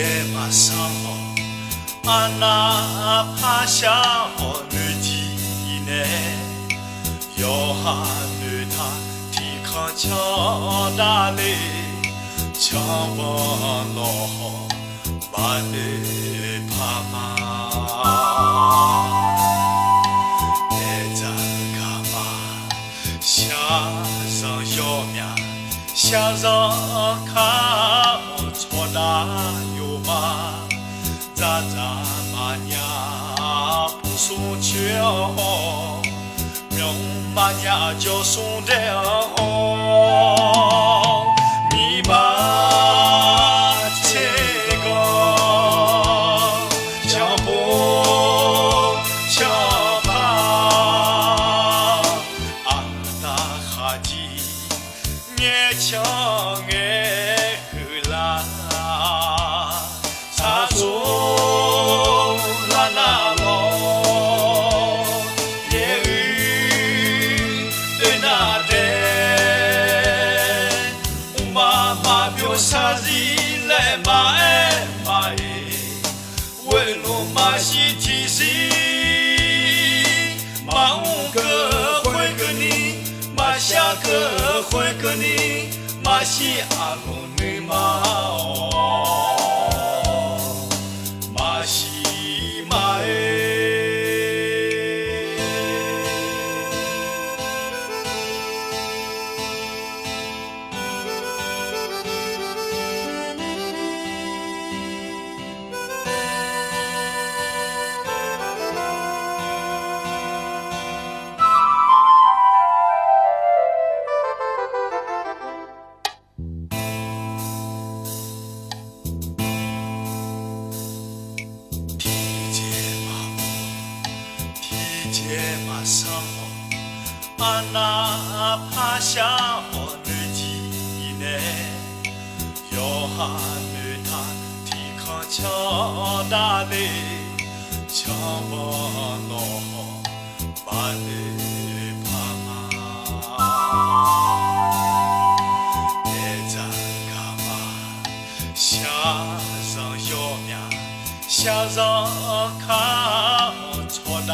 节马上阿那爬下女地呢，要哈女她提康强大嘞，强不老把你怕嘛，来这干嘛？下上要命，下上看错大有嘛，咋咋嘛呀不送去哦，明嘛呀就送的哦，你把这个强不强怕阿达哈吉年轻哎后啦。啥子来嘛哎嘛哎，为了嘛是提示，嘛五个会个你，嘛下个会个你，嘛是阿龙女嘛哦，嘛是嘛哎。节马上阿那爬下女地呢，要哈女她提康强大嘞，强不老把你怕嘛，来这干嘛？下上要命，下上看错大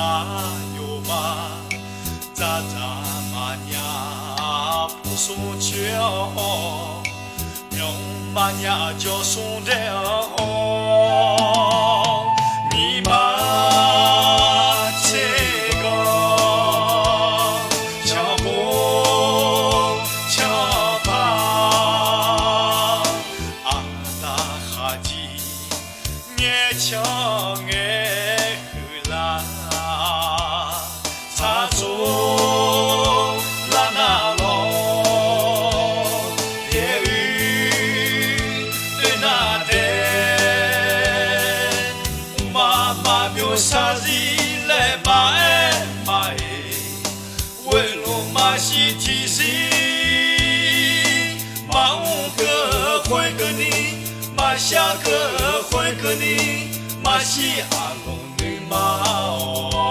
有嘛，咋咋嘛呀不送去哦，明嘛呀就送的哦，你把这个强不强怕阿达哈吉年轻哎后啦。他做啦那咯，也雨对那的，妈妈表啥子来嘛哎嘛哎，为了嘛是提示，嘛五个会个你，嘛下个会个你，嘛是阿龙女嘛哦。